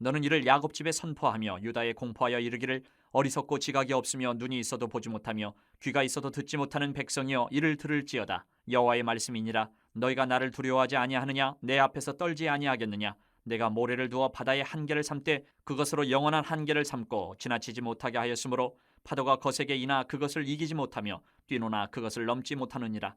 너는 이를 야곱 집에 선포하며 유다에 공포하여 이르기를 어리석고 지각이 없으며 눈이 있어도 보지 못하며 귀가 있어도 듣지 못하는 백성이여 이를 들을지어다. 여호와의 말씀이니라. 너희가 나를 두려워하지 아니하느냐? 내 앞에서 떨지 아니하겠느냐? 내가 모래를 두어 바다의 한계를 삼되 그것으로 영원한 한계를 삼고 지나치지 못하게 하였으므로 파도가 거세게 이나 그것을 이기지 못하며 뛰노나 그것을 넘지 못하느니라.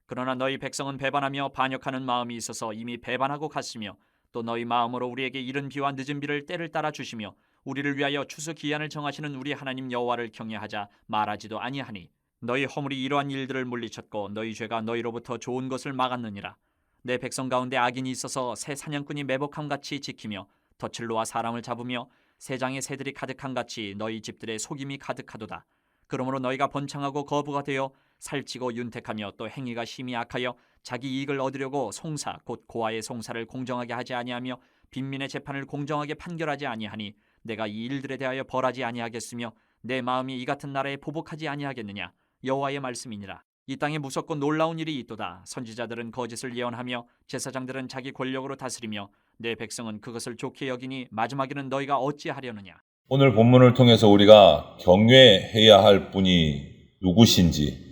그러나 너희 백성은 배반하며 반역하는 마음이 있어서 이미 배반하고 갔으며 또 너희 마음으로 우리에게 이른 비와 늦은 비를 때를 따라 주시며 우리를 위하여 추수 기한을 정하시는 우리 하나님 여호와를 경외하자 말하지도 아니하니 너희 허물이 이러한 일들을 물리쳤고 너희 죄가 너희로부터 좋은 것을 막았느니라. 내 백성 가운데 악인이 있어서 새 사냥꾼이 매복함같이 지키며 덫을 놓아 사람을 잡으며 새장의 새들이 가득함같이 너희 집들의 속임이 가득하도다. 그러므로 너희가 번창하고 거부가 되어 살찌고 윤택하며 또 행위가 심히 악하여 자기 이익을 얻으려고 송사 곧 고아의 송사를 공정하게 하지 아니하며 빈민의 재판을 공정하게 판결하지 아니하니 내가 이 일들에 대하여 벌하지 아니하겠으며 내 마음이 이 같은 나라에 보복하지 아니하겠느냐? 여호와의 말씀이니라. 이 땅에 무섭고 놀라운 일이 있도다. 선지자들은 거짓을 예언하며 제사장들은 자기 권력으로 다스리며 내 백성은 그것을 좋게 여기니 마지막에는 너희가 어찌하려느냐? 오늘 본문을 통해서 우리가 경외해야 할 분이 누구신지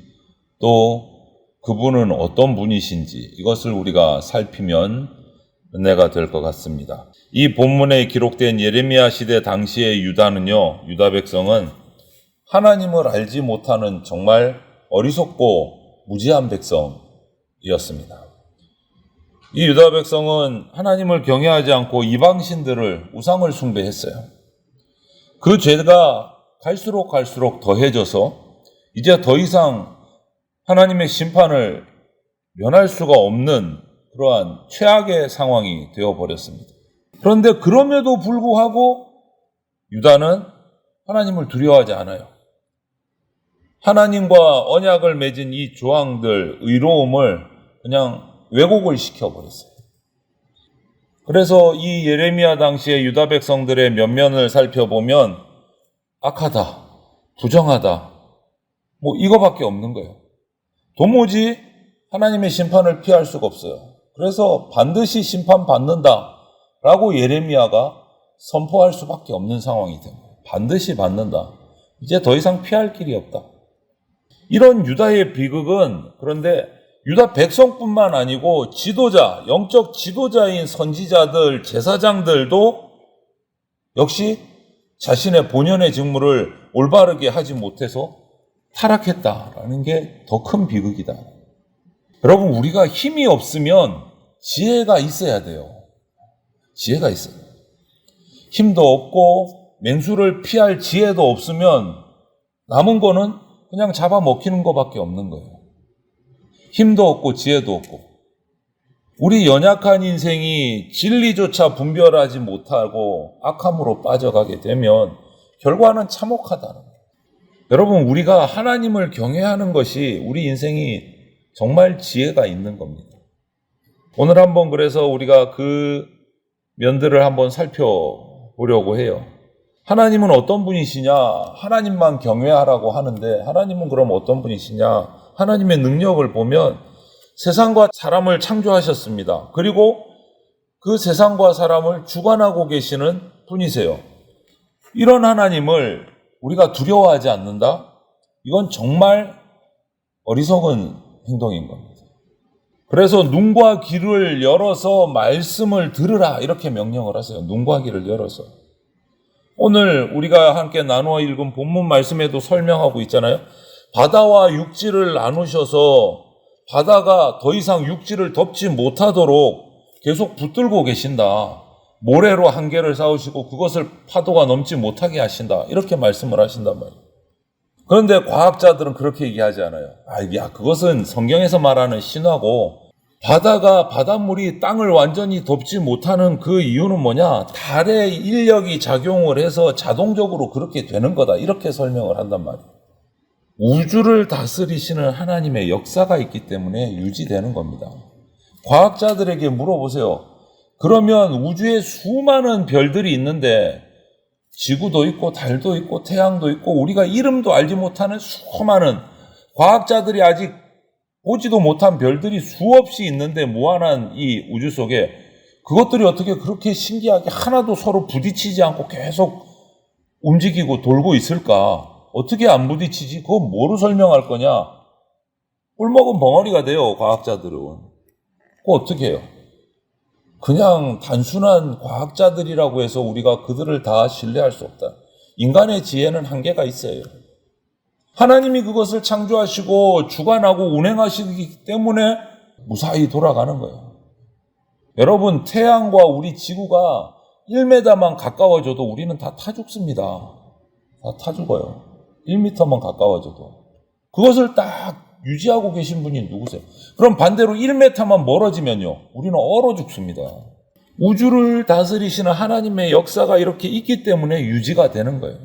또 그분은 어떤 분이신지 이것을 우리가 살피면 은혜가 될 것 같습니다. 이 본문에 기록된 예레미야 시대 당시의 유다는요, 유다 백성은 하나님을 알지 못하는 정말 어리석고 무지한 백성이었습니다. 이 유다 백성은 하나님을 경외하지 않고 이방신들을 우상을 숭배했어요. 그 죄가 갈수록 더해져서 이제 더 이상 하나님의 심판을 면할 수가 없는 그러한 최악의 상황이 되어버렸습니다. 그런데 그럼에도 불구하고 유다는 하나님을 두려워하지 않아요. 하나님과 언약을 맺은 이 조항들, 의로움을 그냥 왜곡을 시켜버렸어요. 그래서 이 예레미야 당시의 유다 백성들의 면면을 살펴보면 악하다, 부정하다, 이거밖에 없는 거예요. 도무지 하나님의 심판을 피할 수가 없어요. 그래서 반드시 심판받는다라고 예레미야가 선포할 수밖에 없는 상황이 된 거예요. 반드시 받는다. 이제 더 이상 피할 길이 없다. 이런 유다의 비극은 그런데 유다 백성뿐만 아니고 지도자, 영적 지도자인 선지자들, 제사장들도 역시 자신의 본연의 직무를 올바르게 하지 못해서 타락했다라는 게 더 큰 비극이다. 여러분, 우리가 힘이 없으면 지혜가 있어야 돼요. 지혜가 있어요. 힘도 없고 맹수를 피할 지혜도 없으면 남은 거는 그냥 잡아먹히는 것밖에 없는 거예요. 힘도 없고 지혜도 없고 우리 연약한 인생이 진리조차 분별하지 못하고 악함으로 빠져가게 되면 결과는 참혹하다는 거예요. 여러분, 우리가 하나님을 경외하는 것이 우리 인생이 정말 지혜가 있는 겁니다. 오늘 한번 그래서 우리가 그 면들을 한번 살펴보려고 해요. 하나님은 어떤 분이시냐? 하나님만 경외하라고 하는데 하나님은 그럼 어떤 분이시냐? 하나님의 능력을 보면 세상과 사람을 창조하셨습니다. 그리고 그 세상과 사람을 주관하고 계시는 분이세요. 이런 하나님을 우리가 두려워하지 않는다? 이건 정말 어리석은 행동인 겁니다. 그래서 눈과 귀를 열어서 말씀을 들으라 이렇게 명령을 하세요. 눈과 귀를 열어서. 오늘 우리가 함께 나누어 읽은 본문 말씀에도 설명하고 있잖아요. 바다와 육지를 나누셔서 바다가 더 이상 육지를 덮지 못하도록 계속 붙들고 계신다. 모래로 한계를 쌓으시고 그것을 파도가 넘지 못하게 하신다. 이렇게 말씀을 하신단 말이에요. 그런데 과학자들은 그렇게 얘기하지 않아요. 그것은 성경에서 말하는 신화고 바다가 바닷물이 땅을 완전히 덮지 못하는 그 이유는 뭐냐? 달의 인력이 작용을 해서 자동적으로 그렇게 되는 거다. 이렇게 설명을 한단 말이에요. 우주를 다스리시는 하나님의 역사가 있기 때문에 유지되는 겁니다. 과학자들에게 물어보세요. 그러면 우주에 수많은 별들이 있는데 지구도 있고 달도 있고 태양도 있고 우리가 이름도 알지 못하는 수많은 과학자들이 아직 보지도 못한 별들이 수없이 있는데 무한한 이 우주 속에 그것들이 어떻게 그렇게 신기하게 하나도 서로 부딪히지 않고 계속 움직이고 돌고 있을까? 어떻게 안 부딪히지? 그건 뭐로 설명할 거냐? 꿀먹은 벙어리가 돼요, 과학자들은. 그거 어떻게 해요? 그냥 단순한 과학자들이라고 해서 우리가 그들을 다 신뢰할 수 없다. 인간의 지혜는 한계가 있어요. 하나님이 그것을 창조하시고 주관하고 운행하시기 때문에 무사히 돌아가는 거예요. 여러분, 태양과 우리 지구가 1m만 가까워져도 우리는 다 타 죽습니다. 다 타 죽어요. 1m만 가까워져도. 그것을 딱 유지하고 계신 분이 누구세요? 그럼 반대로 1m만 멀어지면요, 우리는 얼어 죽습니다. 우주를 다스리시는 하나님의 역사가 이렇게 있기 때문에 유지가 되는 거예요.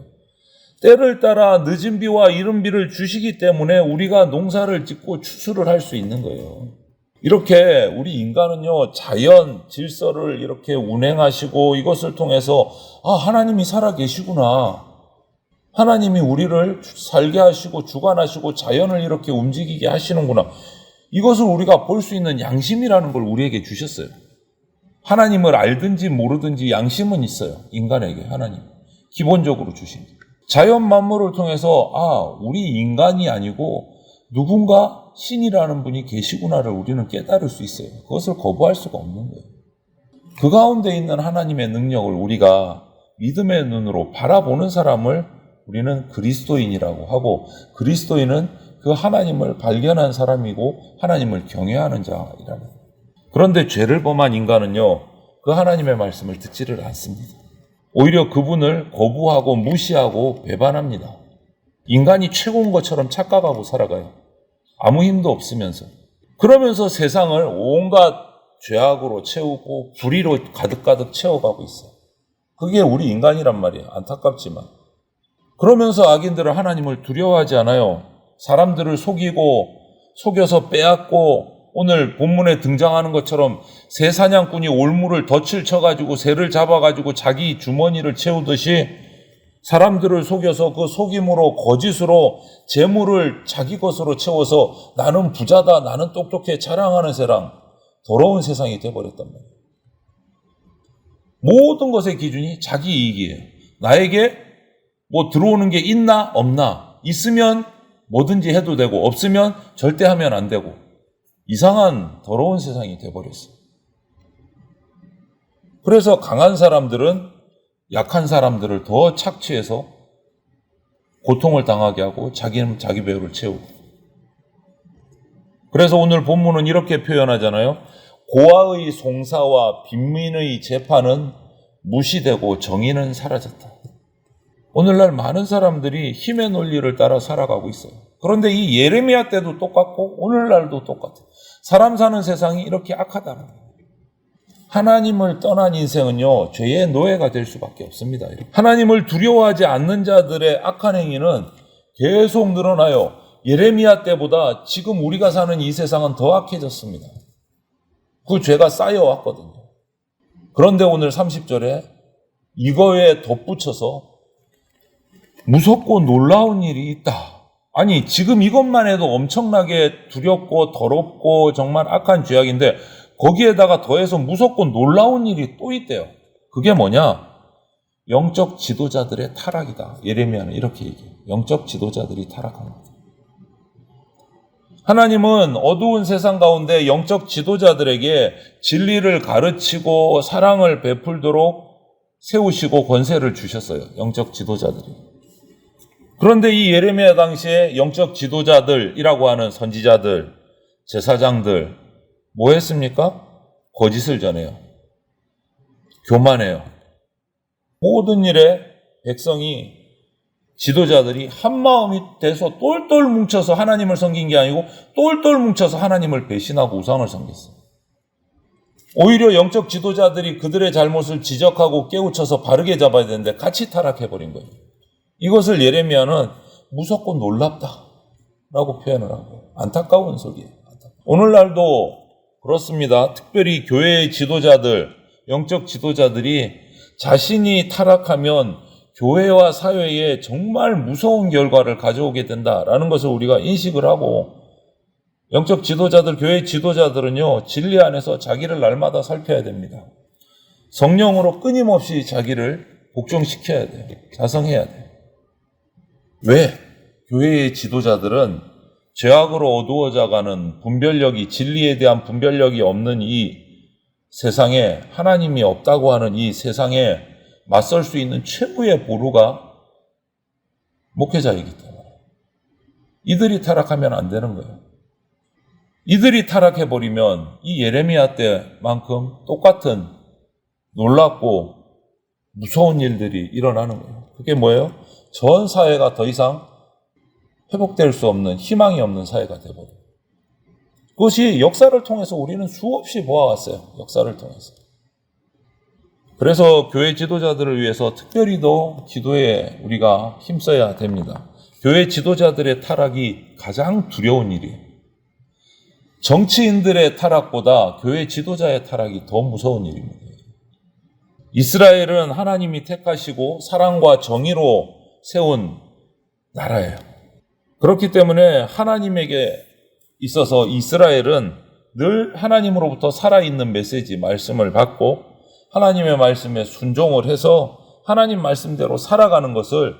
때를 따라 늦은 비와 이른 비를 주시기 때문에 우리가 농사를 짓고 추수를 할 수 있는 거예요. 이렇게 우리 인간은요, 자연 질서를 이렇게 운행하시고 이것을 통해서 하나님이 살아 계시구나. 하나님이 우리를 살게 하시고 주관하시고 자연을 이렇게 움직이게 하시는구나. 이것을 우리가 볼 수 있는 양심이라는 걸 우리에게 주셨어요. 하나님을 알든지 모르든지 양심은 있어요. 인간에게 하나님. 기본적으로 주신. 자연 만물을 통해서 우리 인간이 아니고 누군가 신이라는 분이 계시구나를 우리는 깨달을 수 있어요. 그것을 거부할 수가 없는 거예요. 그 가운데 있는 하나님의 능력을 우리가 믿음의 눈으로 바라보는 사람을 우리는 그리스도인이라고 하고, 그리스도인은 그 하나님을 발견한 사람이고 하나님을 경외하는 자이라는 거예요. 그런데 죄를 범한 인간은요, 그 하나님의 말씀을 듣지를 않습니다. 오히려 그분을 거부하고 무시하고 배반합니다. 인간이 최고인 것처럼 착각하고 살아가요. 아무 힘도 없으면서. 그러면서 세상을 온갖 죄악으로 채우고 불의로 가득가득 채워가고 있어요. 그게 우리 인간이란 말이에요. 안타깝지만. 그러면서 악인들은 하나님을 두려워하지 않아요. 사람들을 속여서 빼앗고, 오늘 본문에 등장하는 것처럼 새 사냥꾼이 올무를 덫을 쳐가지고 새를 잡아가지고 자기 주머니를 채우듯이 사람들을 속여서 그 속임으로 거짓으로 재물을 자기 것으로 채워서 나는 부자다, 나는 똑똑해 자랑하는 세상, 더러운 세상이 돼버렸단 말이에요. 모든 것의 기준이 자기 이익이에요. 나에게 들어오는 게 있나 없나, 있으면 뭐든지 해도 되고 없으면 절대 하면 안 되고, 이상한 더러운 세상이 돼버렸어요. 그래서 강한 사람들은 약한 사람들을 더 착취해서 고통을 당하게 하고 자기는 자기 배우를 채우고. 그래서 오늘 본문은 이렇게 표현하잖아요. 고아의 송사와 빈민의 재판은 무시되고 정의는 사라졌다. 오늘날 많은 사람들이 힘의 논리를 따라 살아가고 있어요. 그런데 이 예레미야 때도 똑같고 오늘날도 똑같아요. 사람 사는 세상이 이렇게 악하다는 거예요. 하나님을 떠난 인생은요, 죄의 노예가 될 수밖에 없습니다. 하나님을 두려워하지 않는 자들의 악한 행위는 계속 늘어나요. 예레미야 때보다 지금 우리가 사는 이 세상은 더 악해졌습니다. 그 죄가 쌓여왔거든요. 그런데 오늘 30절에 이거에 덧붙여서 무섭고 놀라운 일이 있다. 아니, 지금 이것만 해도 엄청나게 두렵고 더럽고 정말 악한 죄악인데 거기에다가 더해서 무섭고 놀라운 일이 또 있대요. 그게 뭐냐? 영적 지도자들의 타락이다. 예레미야는 이렇게 얘기해요. 영적 지도자들이 타락한 거다. 하나님은 어두운 세상 가운데 영적 지도자들에게 진리를 가르치고 사랑을 베풀도록 세우시고 권세를 주셨어요. 영적 지도자들이. 그런데 이 예레미야 당시에 영적 지도자들이라고 하는 선지자들, 제사장들 뭐 했습니까? 거짓을 전해요. 교만해요. 모든 일에 백성이, 지도자들이 한마음이 돼서 똘똘 뭉쳐서 하나님을 섬긴 게 아니고 똘똘 뭉쳐서 하나님을 배신하고 우상을 섬겼어요. 오히려 영적 지도자들이 그들의 잘못을 지적하고 깨우쳐서 바르게 잡아야 되는데 같이 타락해버린 거예요. 이것을 예레미야는 무섭고 놀랍다라고 표현을 하고, 안타까운 소리예요. 오늘날도 그렇습니다. 특별히 교회의 지도자들, 영적 지도자들이 자신이 타락하면 교회와 사회에 정말 무서운 결과를 가져오게 된다라는 것을 우리가 인식을 하고, 영적 지도자들, 교회 지도자들은요, 진리 안에서 자기를 날마다 살펴야 됩니다. 성령으로 끊임없이 자기를 복종시켜야 돼요. 자성해야 돼요. 왜? 교회의 지도자들은 죄악으로 어두워져가는 분별력이, 진리에 대한 분별력이 없는 이 세상에, 하나님이 없다고 하는 이 세상에 맞설 수 있는 최고의 보루가 목회자이기 때문에 이들이 타락하면 안 되는 거예요. 이들이 타락해버리면 이 예레미야 때만큼 똑같은 놀랍고 무서운 일들이 일어나는 거예요. 그게 뭐예요? 전 사회가 더 이상 회복될 수 없는, 희망이 없는 사회가 되어버려요. 그것이 역사를 통해서 우리는 수없이 보아왔어요. 역사를 통해서. 그래서 교회 지도자들을 위해서 특별히도 기도에 우리가 힘써야 됩니다. 교회 지도자들의 타락이 가장 두려운 일이에요. 정치인들의 타락보다 교회 지도자의 타락이 더 무서운 일입니다. 이스라엘은 하나님이 택하시고 사랑과 정의로 세운 나라예요. 그렇기 때문에 하나님에게 있어서 이스라엘은 늘 하나님으로부터 살아있는 메시지, 말씀을 받고 하나님의 말씀에 순종을 해서 하나님 말씀대로 살아가는 것을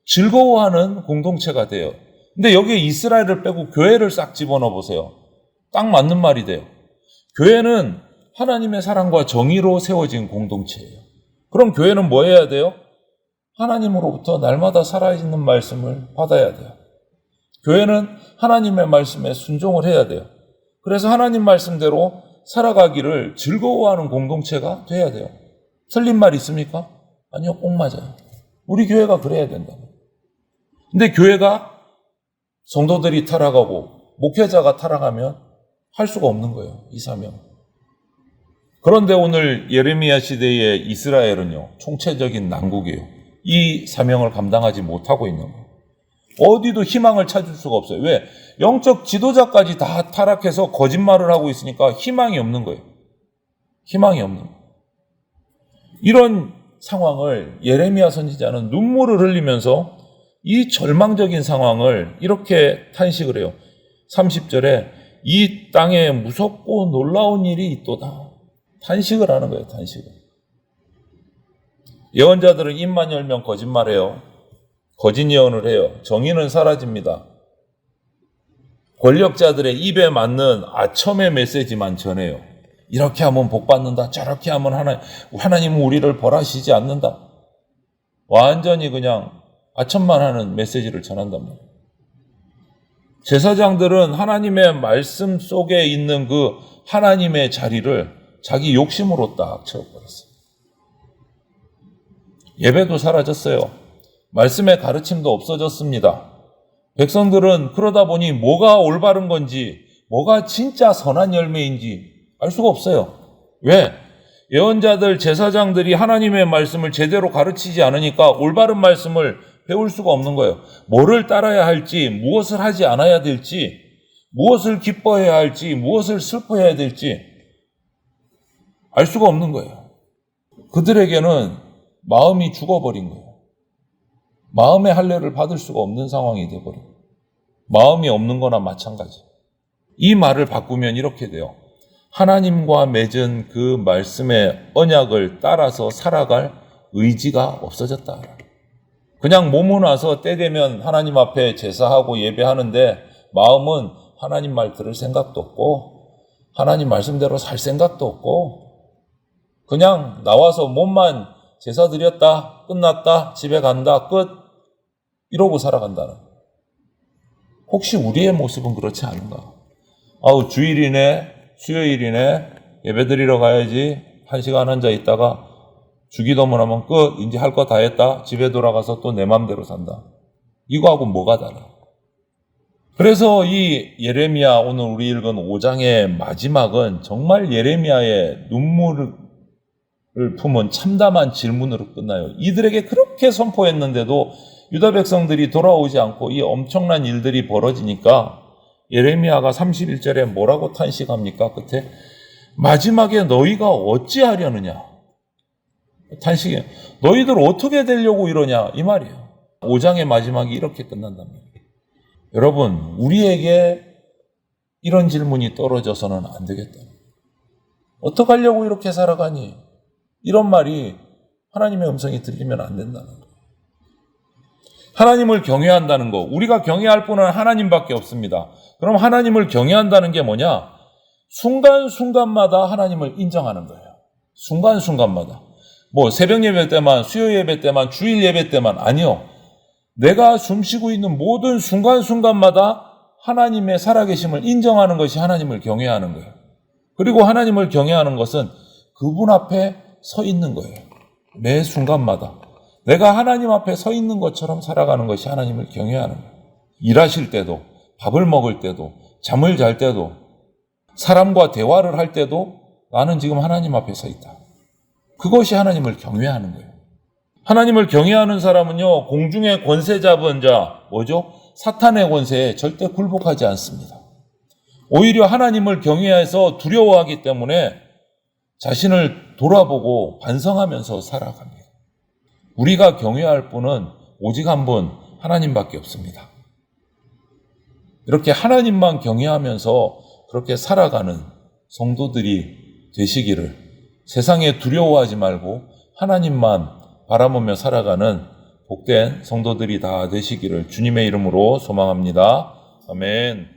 즐거워하는 공동체가 돼요. 근데 여기에 이스라엘을 빼고 교회를 싹 집어넣어 보세요. 딱 맞는 말이 돼요. 교회는 하나님의 사랑과 정의로 세워진 공동체예요. 그럼 교회는 뭐 해야 돼요? 하나님으로부터 날마다 살아있는 말씀을 받아야 돼요. 교회는 하나님의 말씀에 순종을 해야 돼요. 그래서 하나님 말씀대로 살아가기를 즐거워하는 공동체가 돼야 돼요. 틀린 말 있습니까? 아니요, 꼭 맞아요. 우리 교회가 그래야 된다. 근데 교회가 성도들이 타락하고 목회자가 타락하면 할 수가 없는 거예요. 이 사명. 그런데 오늘 예레미야 시대의 이스라엘은요, 총체적인 난국이에요. 이 사명을 감당하지 못하고 있는 거예요. 어디도 희망을 찾을 수가 없어요. 왜? 영적 지도자까지 다 타락해서 거짓말을 하고 있으니까 희망이 없는 거예요. 희망이 없는 거예요. 이런 상황을 예레미야 선지자는 눈물을 흘리면서 이 절망적인 상황을 이렇게 탄식을 해요. 30절에 이 땅에 무섭고 놀라운 일이 있도다. 탄식을 하는 거예요. 탄식을. 예언자들은 입만 열면 거짓말해요. 거짓 예언을 해요. 정의는 사라집니다. 권력자들의 입에 맞는 아첨의 메시지만 전해요. 이렇게 하면 복 받는다. 저렇게 하면 하나님은 우리를 벌하시지 않는다. 완전히 그냥 아첨만 하는 메시지를 전한단 말이에요. 제사장들은 하나님의 말씀 속에 있는 그 하나님의 자리를 자기 욕심으로 딱 채워버렸어요. 예배도 사라졌어요. 말씀의 가르침도 없어졌습니다. 백성들은 그러다 보니 뭐가 올바른 건지, 뭐가 진짜 선한 열매인지 알 수가 없어요. 왜? 예언자들, 제사장들이 하나님의 말씀을 제대로 가르치지 않으니까 올바른 말씀을 배울 수가 없는 거예요. 뭐를 따라야 할지, 무엇을 하지 않아야 될지, 무엇을 기뻐해야 할지, 무엇을 슬퍼해야 될지 알 수가 없는 거예요. 그들에게는 마음이 죽어버린 거예요. 마음의 할례를 받을 수가 없는 상황이 되어버린 거예요. 마음이 없는 거나 마찬가지. 이 말을 바꾸면 이렇게 돼요. 하나님과 맺은 그 말씀의 언약을 따라서 살아갈 의지가 없어졌다. 그냥 몸은 와서 때 되면 하나님 앞에 제사하고 예배하는데 마음은 하나님 말 들을 생각도 없고 하나님 말씀대로 살 생각도 없고 그냥 나와서 몸만 제사 드렸다, 끝났다, 집에 간다, 끝 이러고 살아간다는. 혹시 우리의 모습은 그렇지 않은가? 아우 주일이네, 수요일이네, 예배 드리러 가야지 1시간 앉아 있다가 주기도문 하면 끝, 이제 할 거 다 했다, 집에 돌아가서 또 내 맘대로 산다. 이거하고 뭐가 달라? 그래서 이 예레미야 오늘 우리 읽은 5장의 마지막은 정말 예레미야의 눈물을 품은 참담한 질문으로 끝나요. 이들에게 그렇게 선포했는데도 유다 백성들이 돌아오지 않고 이 엄청난 일들이 벌어지니까 예레미야가 31절에 뭐라고 탄식합니까? 끝에 마지막에 너희가 어찌하려느냐? 탄식이에요. 너희들 어떻게 되려고 이러냐? 이 말이에요. 5장의 마지막이 이렇게 끝난답니다. 여러분, 우리에게 이런 질문이 떨어져서는 안 되겠다. 어떻게 하려고 이렇게 살아가니? 이런 말이 하나님의 음성이 들리면 안 된다는 거예요. 하나님을 경외한다는 거, 우리가 경외할 분은 하나님밖에 없습니다. 그럼 하나님을 경외한다는 게 뭐냐? 순간순간마다 하나님을 인정하는 거예요. 순간순간마다. 뭐 새벽 예배 때만, 수요 예배 때만, 주일 예배 때만, 아니요. 내가 숨쉬고 있는 모든 순간순간마다 하나님의 살아계심을 인정하는 것이 하나님을 경외하는 거예요. 그리고 하나님을 경외하는 것은 그분 앞에 서 있는 거예요. 매 순간마다. 내가 하나님 앞에 서 있는 것처럼 살아가는 것이 하나님을 경외하는 거예요. 일하실 때도, 밥을 먹을 때도, 잠을 잘 때도, 사람과 대화를 할 때도 나는 지금 하나님 앞에 서 있다. 그것이 하나님을 경외하는 거예요. 하나님을 경외하는 사람은요, 공중의 권세 잡은 자, 뭐죠? 사탄의 권세에 절대 굴복하지 않습니다. 오히려 하나님을 경외해서 두려워하기 때문에 자신을 돌아보고 반성하면서 살아갑니다. 우리가 경외할 분은 오직 한 분, 하나님밖에 없습니다. 이렇게 하나님만 경외하면서 그렇게 살아가는 성도들이 되시기를, 세상에 두려워하지 말고 하나님만 바라보며 살아가는 복된 성도들이 다 되시기를 주님의 이름으로 소망합니다. 아멘.